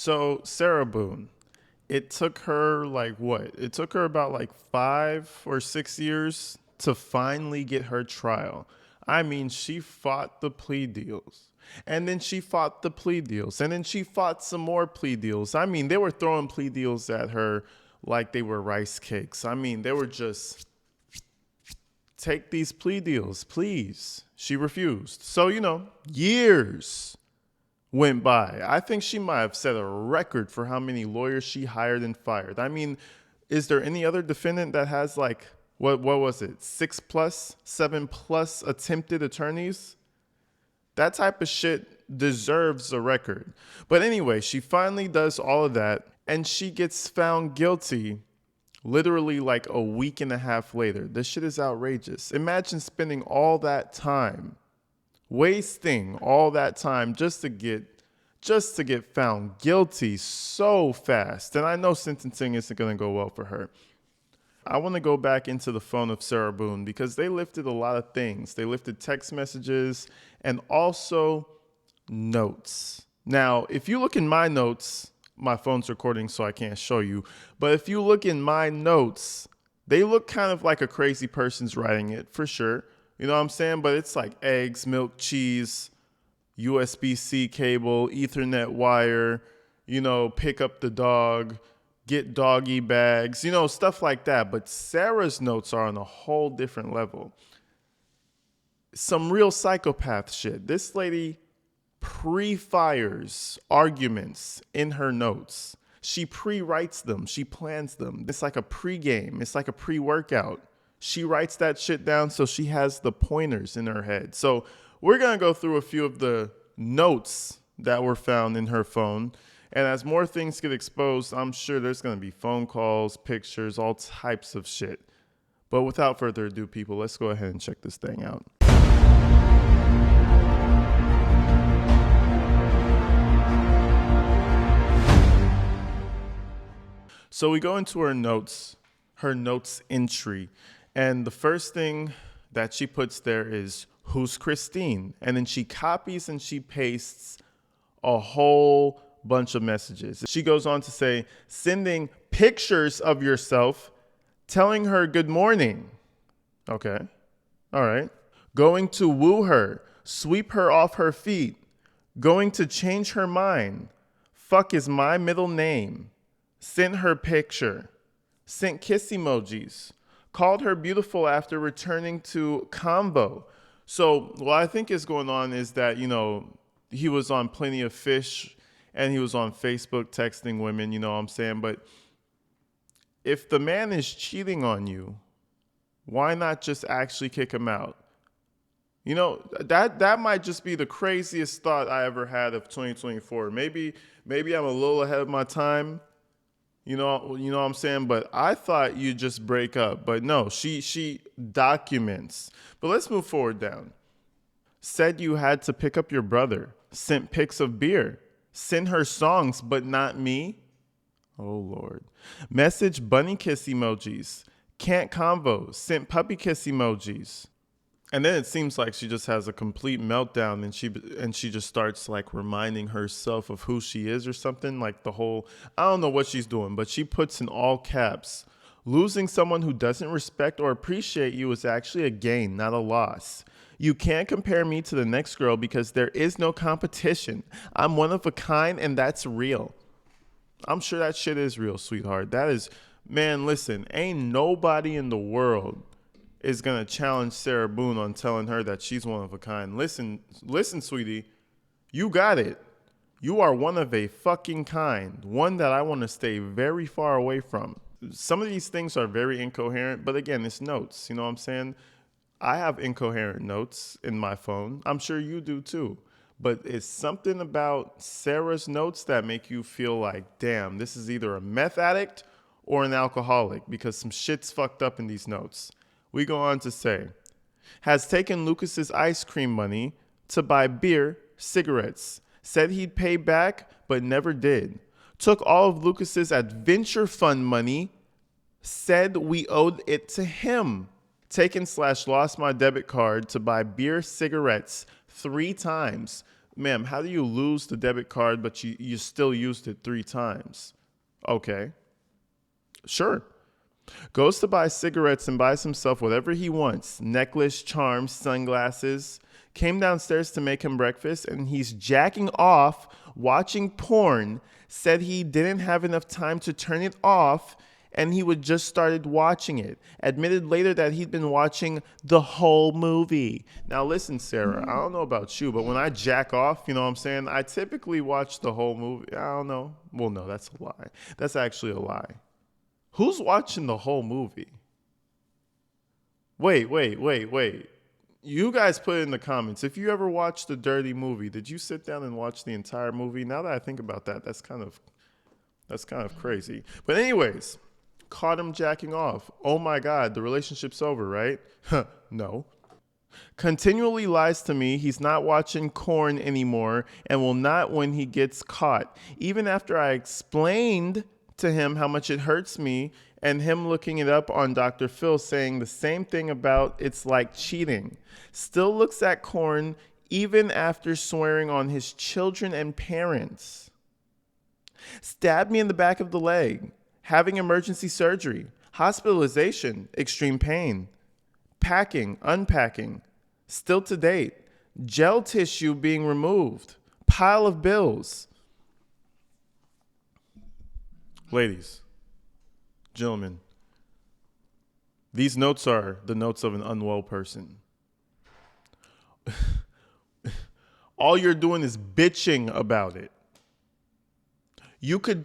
So Sarah Boone, it took her like what? It took her about like 5 or 6 years to finally get her trial. I mean, she fought the plea deals. And then she fought the plea deals. And then she fought some more plea deals. I mean, they were throwing plea deals at her like they were rice cakes. I mean, they were just take these plea deals, please. She refused. So, years went by. I think she might have set a record for how many lawyers she hired and fired. I mean, is there any other defendant that has like what was it? 6+, 7+ attempted attorneys? That type of shit deserves a record. But anyway, she finally does all of that and she gets found guilty literally like a week and a half later. This shit is outrageous. Imagine spending all that time wasting all that time just to get found guilty so fast. And I know sentencing isn't going to go well for her. I want to go back into the phone of Sarah Boone because they lifted a lot of things. They lifted text messages and also notes. Now, if you look in my notes, my phone's recording so I can't show you, but if you look in my notes, they look kind of like a crazy person's writing it for sure. You know what I'm saying? But it's like eggs, milk, cheese, USB-C cable, Ethernet wire, pick up the dog, get doggy bags, stuff like that. But Sarah's notes are on a whole different level. Some real psychopath shit. This lady pre-fires arguments in her notes. She pre-writes them. She plans them. It's like a pre-game. It's like a pre-workout. She writes that shit down so she has the pointers in her head. So we're going to go through a few of the notes that were found in her phone. And as more things get exposed, I'm sure there's going to be phone calls, pictures, all types of shit. But without further ado, people, let's go ahead and check this thing out. So we go into her notes entry. And the first thing that she puts there is, who's Christine? And then she copies and she pastes a whole bunch of messages. She goes on to say, sending pictures of yourself, telling her good morning. Okay. All right. Going to woo her, sweep her off her feet, going to change her mind. Fuck is my middle name. Sent her picture. Sent kiss emojis. Called her beautiful after returning to Convo. So what I think is going on is that, he was on Plenty of Fish and he was on Facebook texting women, you know what I'm saying? But if the man is cheating on you, why not just actually kick him out? That might just be the craziest thought I ever had of 2024. Maybe I'm a little ahead of my time. You know what I'm saying? But I thought you'd just break up. But no, she documents. But let's move forward down. Said you had to pick up your brother. Sent pics of beer. Sent her songs, but not me. Oh, Lord. Message bunny kiss emojis. Can't convo. Sent puppy kiss emojis. And then it seems like she just has a complete meltdown and she just starts like reminding herself of who she is or something, like the whole, I don't know what she's doing, but she puts in all caps, losing someone who doesn't respect or appreciate you is actually a gain, not a loss. You can't compare me to the next girl because there is no competition. I'm one of a kind and that's real. I'm sure that shit is real, sweetheart. That is, man, listen, ain't nobody in the world is going to challenge Sarah Boone on telling her that she's one of a kind. Listen, sweetie, you got it. You are one of a fucking kind, one that I want to stay very far away from. Some of these things are very incoherent, but again, it's notes. You know what I'm saying? I have incoherent notes in my phone. I'm sure you do too. But it's something about Sarah's notes that make you feel like, damn, this is either a meth addict or an alcoholic because some shit's fucked up in these notes. We go on to say, has taken Lucas's ice cream money to buy beer, cigarettes, said he'd pay back, but never did. Took all of Lucas's adventure fund money, said we owed it to him. Taken/lost my debit card to buy beer, cigarettes 3 times. Ma'am, how do you lose the debit card, but you still used it 3 times? Okay, sure. Goes to buy cigarettes and buys himself whatever he wants, necklace, charms, sunglasses. Came downstairs to make him breakfast and he's jacking off, watching porn. Said he didn't have enough time to turn it off and he would just started watching it. Admitted later that he'd been watching the whole movie. Now listen, Sarah, I don't know about you, but when I jack off, you know what I'm saying? I typically watch the whole movie. I don't know. Well, no, that's a lie. That's actually a lie. Who's watching the whole movie? Wait. You guys put it in the comments. If you ever watched the Dirty movie, did you sit down and watch the entire movie? Now that I think about that, that's kind of crazy. But anyways, caught him jacking off. Oh my God, the relationship's over, right? No. Continually lies to me he's not watching corn anymore and will not when he gets caught. Even after I explained to him how much it hurts me and him looking it up on Dr. Phil saying the same thing about it's like cheating. Still looks at corn even after swearing on his children and parents. Stabbed me in the back of the leg. Having emergency surgery. Hospitalization. Extreme pain. Packing. Unpacking. Still to date. Gel tissue being removed. Pile of bills. Ladies, gentlemen, these notes are the notes of an unwell person. All you're doing is bitching about it. You could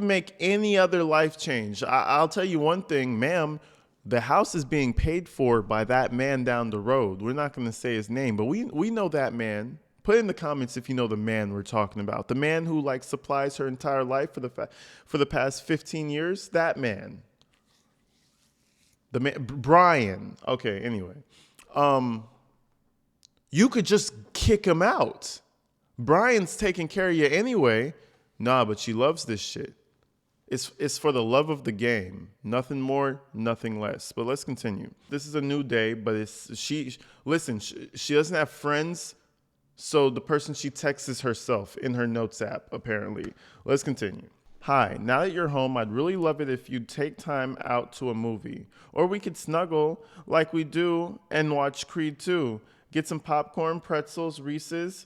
make any other life change. I'll tell you one thing, ma'am, the house is being paid for by that man down the road. We're not going to say his name, but we know that man. Put in the comments if you know the man we're talking about. The man who like supplies her entire life for the past 15 years. That man. The man, Brian. Okay, anyway. You could just kick him out. Brian's taking care of you anyway. Nah, but she loves this shit. It's for the love of the game. Nothing more, nothing less. But let's continue. This is a new day, but she doesn't have friends. So the person she texts is herself in her notes app, apparently. Let's continue. Hi, now that you're home, I'd really love it if you'd take time out to a movie. Or we could snuggle like we do and watch Creed 2. Get some popcorn, pretzels, Reese's.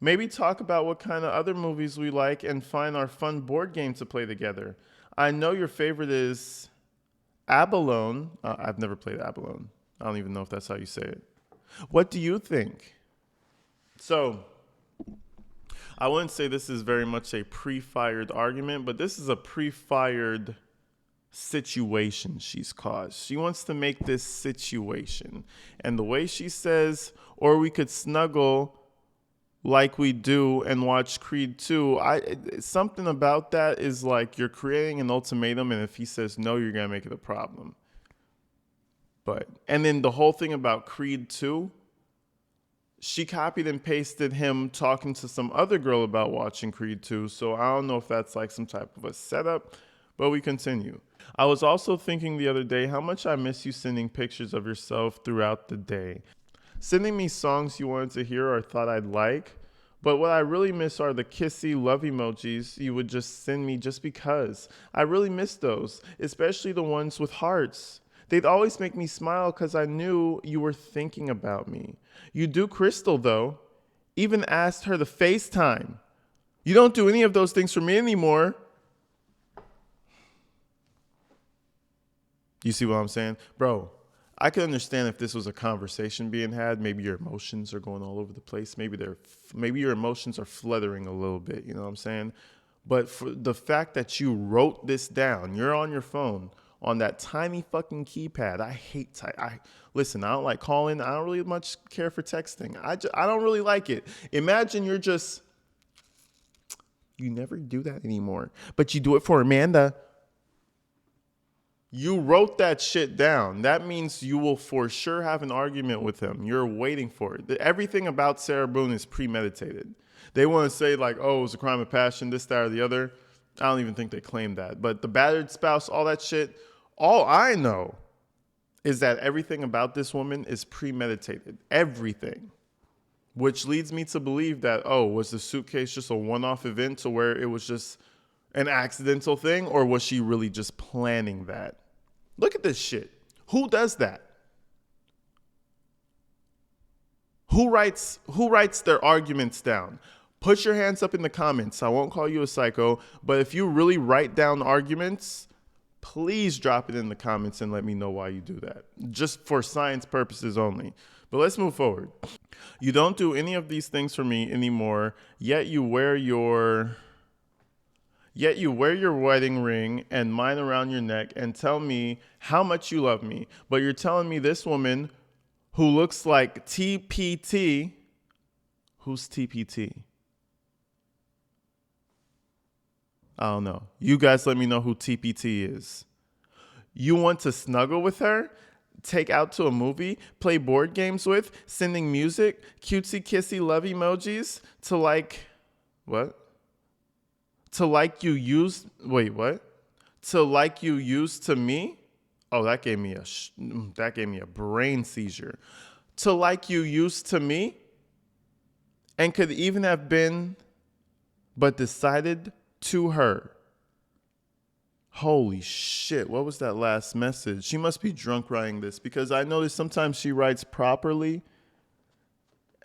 Maybe talk about what kind of other movies we like and find our fun board game to play together. I know your favorite is Abalone. I've never played Abalone. I don't even know if that's how you say it. What do you think? So, I wouldn't say this is very much a pre-fired argument, but this is a pre-fired situation she's caused. She wants to make this situation. And the way she says, or we could snuggle like we do and watch Creed 2, something about that is like you're creating an ultimatum, and if he says no, you're going to make it a problem. And then the whole thing about Creed 2, she copied and pasted him talking to some other girl about watching Creed 2, so I don't know if that's like some type of a setup, but we continue. I was also thinking the other day how much I miss you sending pictures of yourself throughout the day. Sending me songs you wanted to hear or thought I'd like, but what I really miss are the kissy love emojis you would just send me just because. I really miss those, especially the ones with hearts. They'd always make me smile because I knew you were thinking about me. You do Crystal, though. Even asked her to FaceTime. You don't do any of those things for me anymore. You see what I'm saying? Bro, I could understand if this was a conversation being had. Maybe your emotions are going all over the place. Maybe your emotions are fluttering a little bit. You know what I'm saying? But for the fact that you wrote this down, you're on your phone, on that tiny fucking keypad. I hate listen, I don't like calling. I don't really much care for texting. I don't really like it. Imagine you never do that anymore, but you do it for Amanda. You wrote that shit down. That means you will for sure have an argument with him. You're waiting for it. Everything about Sarah Boone is premeditated. They want to say like, oh, it was a crime of passion, this, that, or the other. I don't even think they claim that. But the battered spouse, all that shit, all I know is that everything about this woman is premeditated. Everything. which leads me to believe that, oh, was the suitcase just a one-off event to where it was just an accidental thing, or was she really just planning that? Look at this shit. Who does that? Who writes their arguments down? Put your hands up in the comments. I won't call you a psycho, but if you really write down arguments, please drop it in the comments and let me know why you do that. Just for science purposes only. But let's move forward. You don't do any of these things for me anymore, yet you wear your wedding ring and mine around your neck and tell me how much you love me. But you're telling me this woman who looks like TPT, who's TPT? I don't know. You guys let me know who TPT is. You want to snuggle with her, take out to a movie, play board games with, sending music, cutesy kissy love emojis to like, what? To like you used, wait, what? To like you used to me? Oh, that gave me a brain seizure. To like you used to me? And could even have been, but decided to her. Holy shit, what was that last message? She must be drunk writing this, because I notice sometimes she writes properly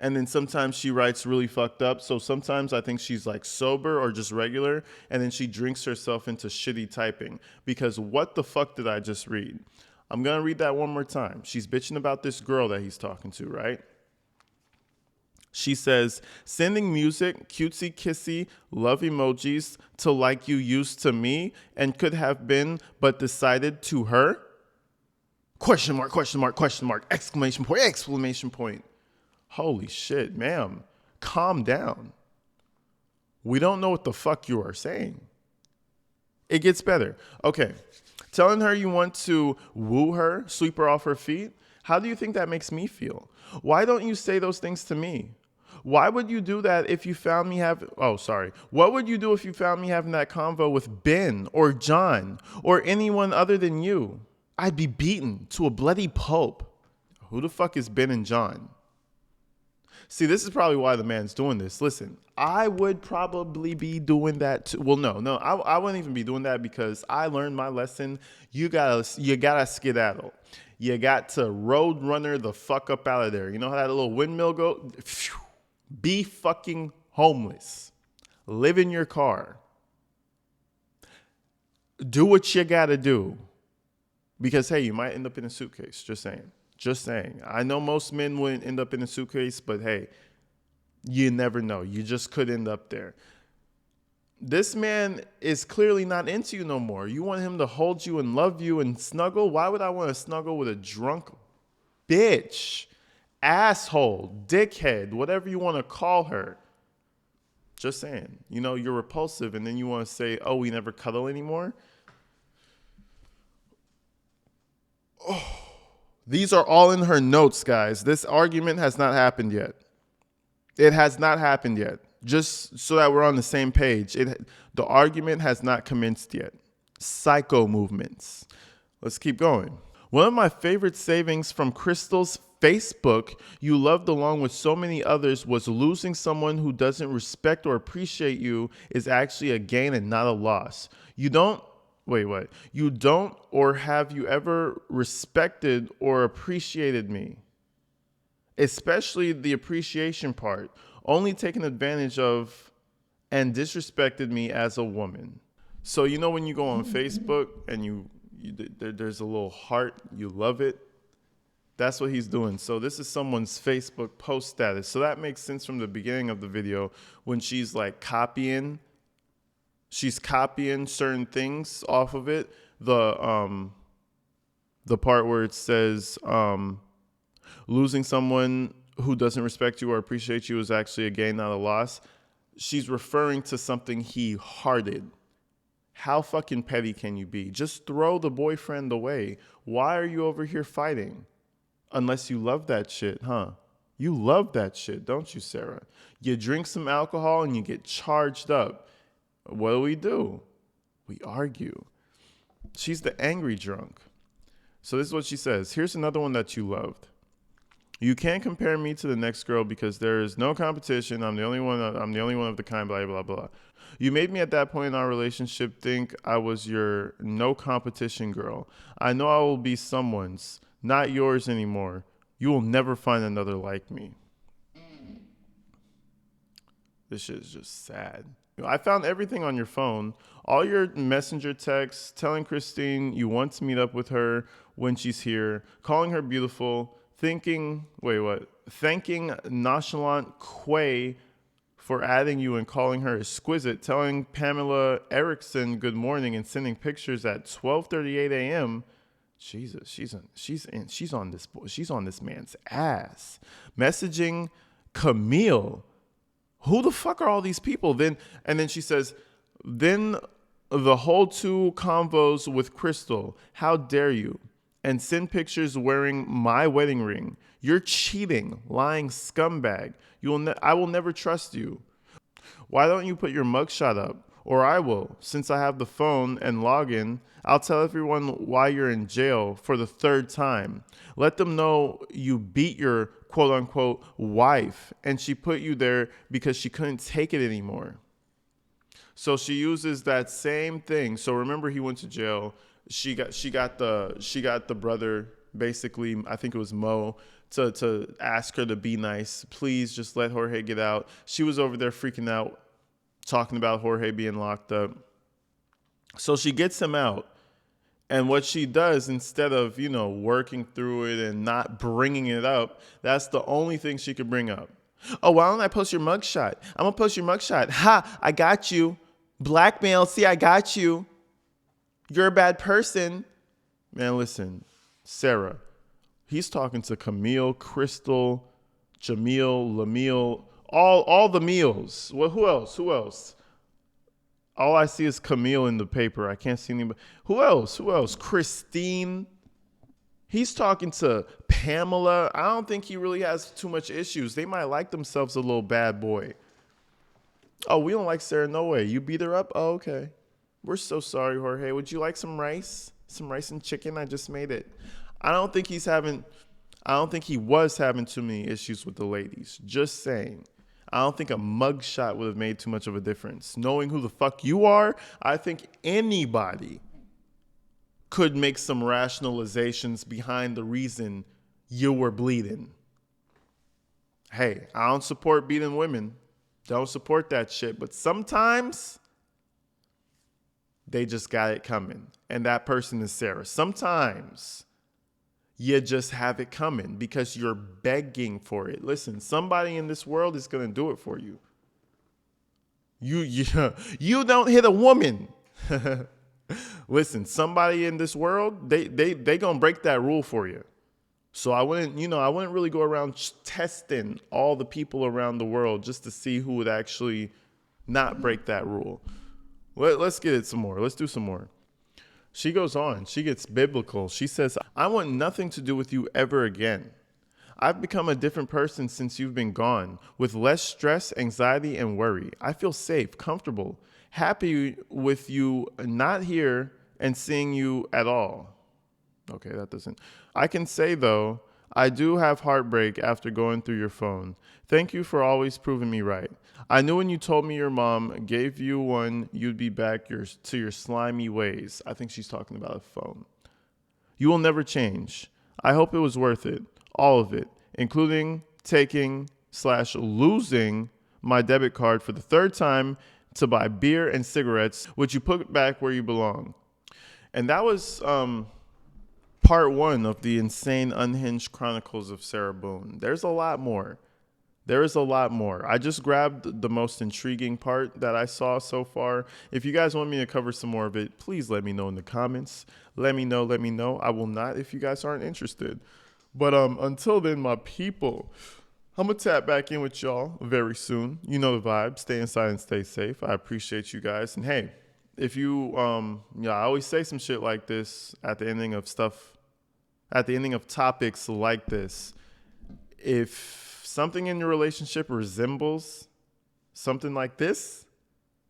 and then sometimes she writes really fucked up. So sometimes I think she's like sober or just regular, and then she drinks herself into shitty typing. Because what the fuck did I just read? I'm going to read that one more time. She's bitching about this girl that he's talking to, right? She says, sending music, cutesy kissy, love emojis to like you used to me and could have been, but decided to her? Question mark, question mark, question mark, exclamation point, exclamation point. Holy shit, ma'am, calm down. We don't know what the fuck you are saying. It gets better. Okay, telling her you want to woo her, sweep her off her feet. How do you think that makes me feel? Why don't you say those things to me? Why would you do that if you found me What would you do if you found me having that convo with Ben or John or anyone other than you? I'd be beaten to a bloody pulp. Who the fuck is Ben and John? See, this is probably why the man's doing this. Listen, I would probably be doing that too. Well, no, I wouldn't even be doing that, because I learned my lesson. You gotta skedaddle. You got to road runner the fuck up out of there. You know how that little windmill go? Be fucking homeless. Live in your car. Do what you gotta do. Because, hey, you might end up in a suitcase. Just saying. Just saying. I know most men wouldn't end up in a suitcase, but hey, you never know. You just could end up there. This man is clearly not into you no more. You want him to hold you and love you and snuggle? Why would I want to snuggle with a drunk bitch, asshole, dickhead, whatever you want to call her? Just saying. You know, you're repulsive, and then you want to say, oh, we never cuddle anymore? Oh. These are all in her notes, guys. This argument has not happened yet. It has not happened yet. Just so that we're on the same page. The argument has not commenced yet. Psycho movements. Let's keep going. One of my favorite savings from Crystal's Facebook you loved along with so many others was losing someone who doesn't respect or appreciate you is actually a gain and not a loss. You don't, or have you ever respected or appreciated me? Especially the appreciation part. Only taken advantage of and disrespected me as a woman. So, you know, when you go on Facebook and there's a little heart, you love it. That's what he's doing. So this is someone's Facebook post status. So that makes sense from the beginning of the video when she's like copying certain things off of it. The part where it says losing someone who doesn't respect you or appreciate you is actually a gain, not a loss. She's referring to something he hearted. How fucking petty can you be? Just throw the boyfriend away. Why are you over here fighting? Unless you love that shit, huh? You love that shit, don't you, Sarah? You drink some alcohol and you get charged up. What do? We argue. She's the angry drunk. So this is what she says. Here's another one that you loved. You can't compare me to the next girl because there is no competition. I'm the only one. I'm the only one of the kind. Blah blah blah. You made me at that point in our relationship think I was your no competition girl. I know I will be someone's, not yours anymore. You will never find another like me. This shit is just sad. I found everything on your phone. All your messenger texts telling Christine you want to meet up with her when she's here, calling her beautiful, thanking nonchalant Quay for adding you and calling her exquisite, telling Pamela Erickson good morning and sending pictures at 12:38 a.m. Jesus, she's on this man's ass. Messaging Camille. Who the fuck are all these people? Then she says, then the whole two convos with Crystal. How dare you? And send pictures wearing my wedding ring. You're cheating, lying scumbag. I will never trust you. Why don't you put your mugshot up? Or I will, since I have the phone and login. I'll tell everyone why you're in jail for the third time. Let them know you beat your quote unquote wife and she put you there because she couldn't take it anymore. So she uses that same thing. So remember he went to jail. She got the brother, basically, I think it was Mo, to ask her to be nice. Please just let Jorge get out. She was over there freaking out, talking about Jorge being locked up. So she gets him out. And what she does, instead of, working through it and not bringing it up, that's the only thing she could bring up. Oh, why don't I post your mugshot? I'm going to post your mugshot. Ha, I got you. Blackmail, see, I got you. You're a bad person. Man, listen, Sarah, he's talking to Camille, Crystal, Jamil, Lamille, all the meals. Well, who else? All I see is Camille in the paper. I can't see anybody. Who else? Christine. He's talking to Pamela. I don't think he really has too much issues. They might like themselves a little bad boy. Oh, we don't like Sarah, no way. You beat her up? Oh, okay. We're so sorry, Jorge. Would you like some rice? Some rice and chicken? I just made it. I don't think he was having too many issues with the ladies. Just saying. I don't think a mugshot would have made too much of a difference. Knowing who the fuck you are, I think anybody could make some rationalizations behind the reason you were bleeding. Hey, I don't support beating women. Don't support that shit. But sometimes they just got it coming. And that person is Sarah. Sometimes you just have it coming because you're begging for it. Listen, somebody in this world is going to do it for you. You don't hit a woman. Listen, somebody in this world, they going to break that rule for you. So I wouldn't really go around testing all the people around the world just to see who would actually not break that rule. Let's get it some more. Let's do some more. She goes on. She gets biblical. She says, I want nothing to do with you ever again. I've become a different person since you've been gone, with less stress, anxiety, and worry. I feel safe, comfortable, happy with you not here and seeing you at all. Okay, that doesn't. I can say, though, I do have heartbreak after going through your phone. Thank you for always proving me right. I knew when you told me your mom gave you one, you'd be back to your slimy ways. I think she's talking about a phone. You will never change. I hope it was worth it. All of it, including taking/losing my debit card for the third time to buy beer and cigarettes, which you put back where you belong. And that was part one of the insane unhinged chronicles of Sarah Boone. There's a lot more. There is a lot more. I just grabbed the most intriguing part that I saw so far. If you guys want me to cover some more of it, please let me know in the comments. Let me know. I will not if you guys aren't interested. But until then, my people, I'm going to tap back in with y'all very soon. You know the vibe. Stay inside and stay safe. I appreciate you guys. And hey, if you, I always say some shit like this at the ending of topics like this. If something in your relationship resembles something like this,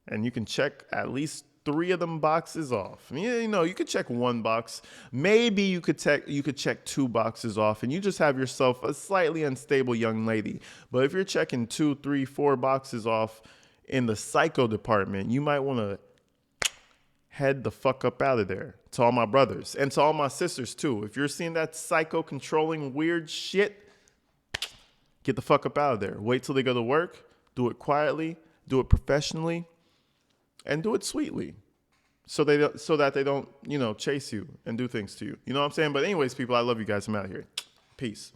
and you can check at least 3 of them boxes off. You know, you could check 1 box. Maybe you could check 2 boxes off, and you just have yourself a slightly unstable young lady. But if you're checking 2, 3, 4 boxes off in the psycho department, you might want to head the fuck up out of there. To all my brothers and to all my sisters too. If you're seeing that psycho controlling weird shit, get the fuck up out of there. Wait till they go to work. Do it quietly. Do it professionally. And do it sweetly. So that they don't, chase you and do things to you. You know what I'm saying? But anyways, people, I love you guys. I'm out of here. Peace.